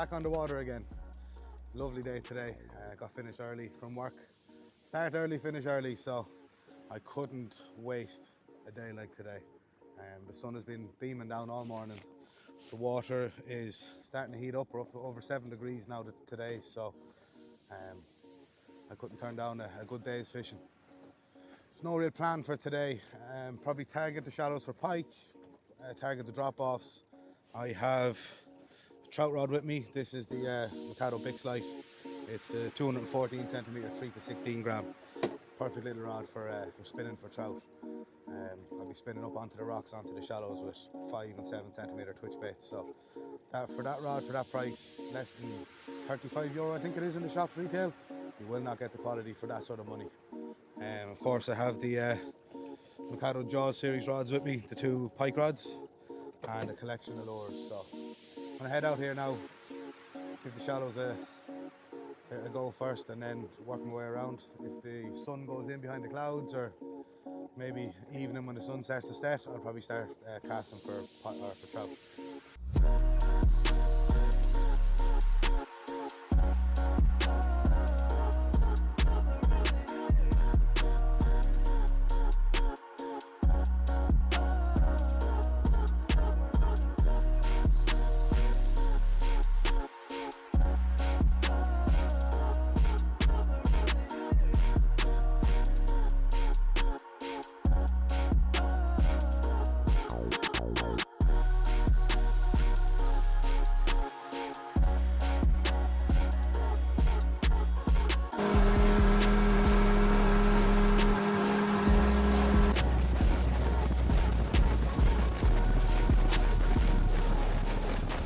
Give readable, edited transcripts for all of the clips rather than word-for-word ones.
Back on the water again. Lovely day today. Got finished early from work. Start early, finish early, so I couldn't waste a day like today. The sun has been beaming down all morning. The water is starting to heat up. We're up to over 7 degrees now today, so I couldn't turn down a good day's fishing. There's no real plan for today. Probably target the shallows for pike, target the drop-offs. I have a trout rod with me. This is the Mikado Bix Light. It's the 214 centimeter 3 to 16 gram. Perfect little rod for spinning for trout. I'll be spinning up onto the rocks, onto the shallows with 5 and 7 centimeter twitch baits. So for that rod, for that price, less than €35 I think it is in the shops retail, you will not get the quality for that sort of money. Of course I have the Mikado Jaws series rods with me, the 2 pike rods and a collection of lures. So I'm going to head out here now, give the shallows a go first and then work my way around. If the sun goes in behind the clouds or maybe evening when the sun starts to set, I'll probably start casting for trout.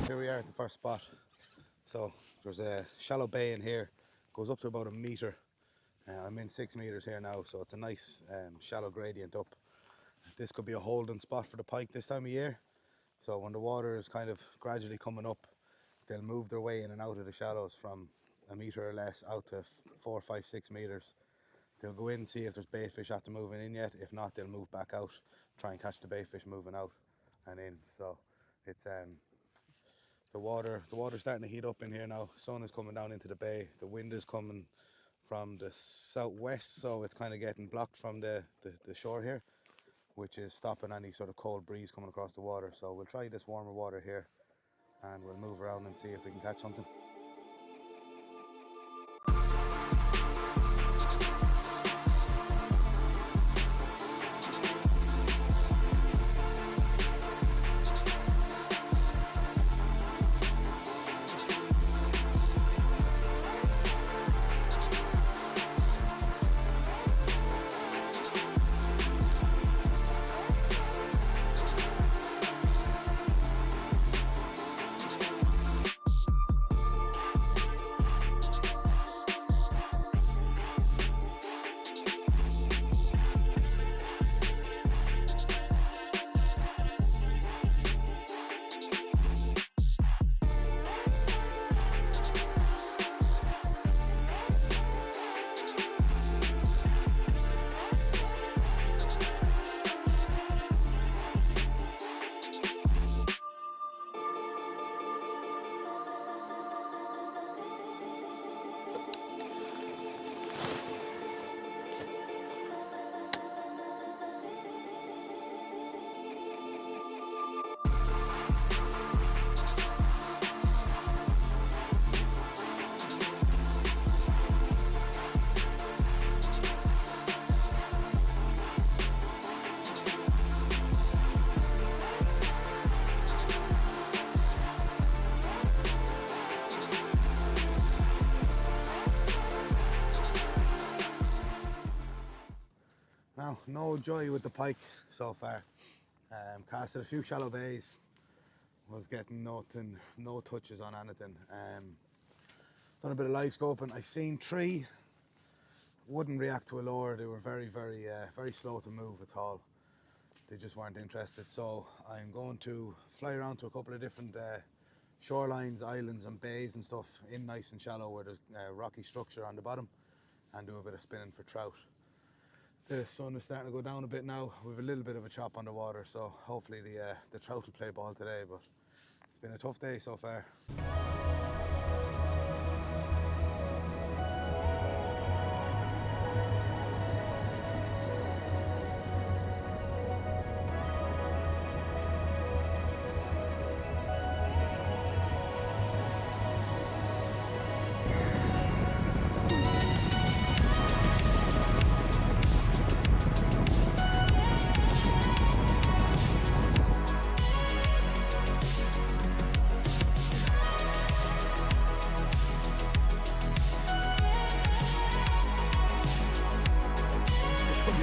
Here we are at the first spot. So there's a shallow bay in here, goes up to about 1 meter. I'm in 6 meters here now, so it's a nice shallow gradient up. This could be a holding spot for the pike this time of year. So when the water is kind of gradually coming up, they'll move their way in and out of the shallows from 1 meter or less out to 4, 5, 6 meters. They'll go in and see if there's bait fish after moving in yet. If not, they'll move back out, try and catch the bait fish moving out and in. So it's the water's starting to heat up in here now. Sun is coming down into the bay. The wind is coming from the southwest, so it's kind of getting blocked from the shore here, which is stopping any sort of cold breeze coming across the water. So we'll try this warmer water here and we'll move around and see if we can catch something. Now, no joy with the pike so far. Casted a few shallow bays, was getting nothing, no touches on anything. Done a bit of live scoping. I seen 3, wouldn't react to a lure. They were very slow to move at all. They just weren't interested. So I'm going to fly around to a couple of different shorelines, islands and bays and stuff in nice and shallow where there's rocky structure on the bottom, and do a bit of spinning for trout. The sun is starting to go down a bit now. We have a little bit of a chop on the water, so hopefully the trout will play ball today, but it's been a tough day so far.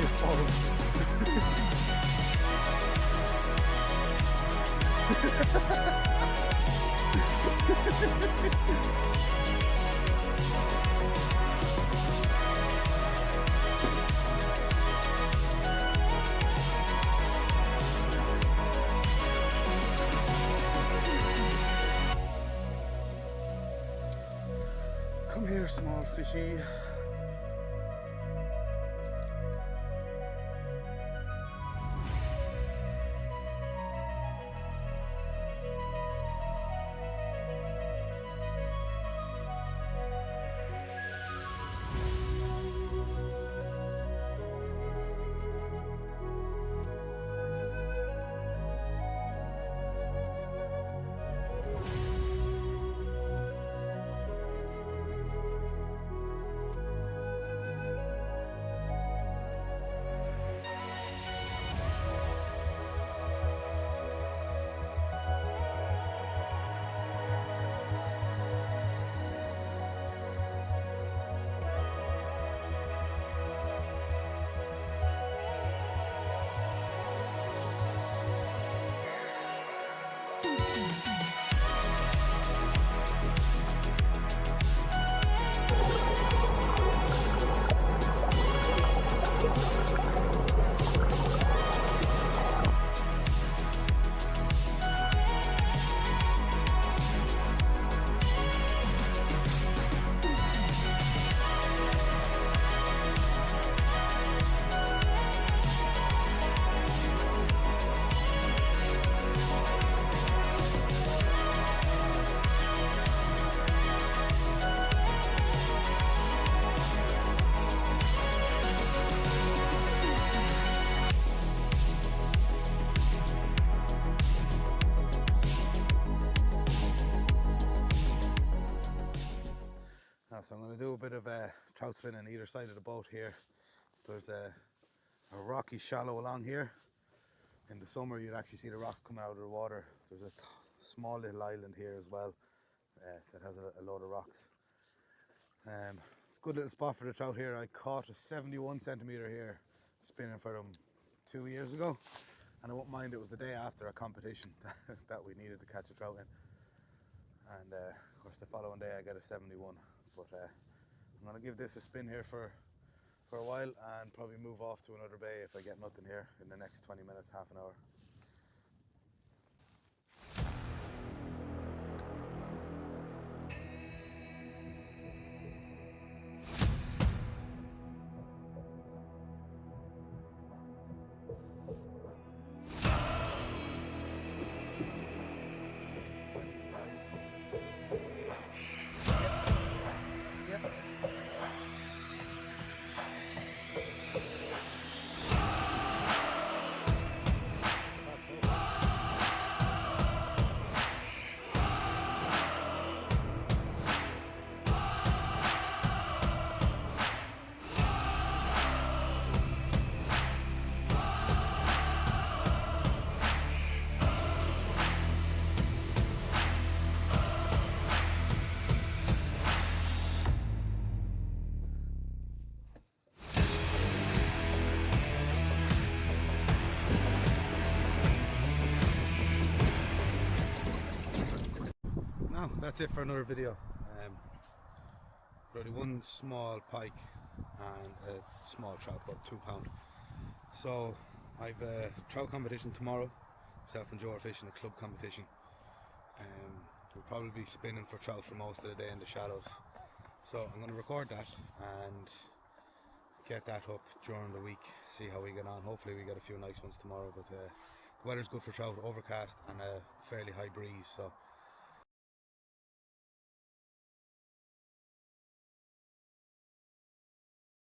small one. Come here, small fishy. So I'm going to do a bit of trout spin on either side of the boat here. There's a rocky shallow along here. In the summer you'd actually see the rock coming out of the water. There's a small little island here as well that has a load of rocks. It's a good little spot for the trout here. I caught a 71 centimetre here spinning for them 2 years ago, and I won't mind, it was the day after a competition that we needed to catch a trout in, and of course the following day I got a 71. But I'm going to give this a spin here for a while and probably move off to another bay if I get nothing here in the next 20 minutes, half an hour. That's it for another video. Only one small pike and a small trout, about £2. So I've a trout competition tomorrow, myself and Joe are fishing a club competition. We'll probably be spinning for trout for most of the day in the shallows. So I'm going to record that and get that up during the week, see how we get on. Hopefully we get a few nice ones tomorrow, but the weather's good for trout, overcast and a fairly high breeze, so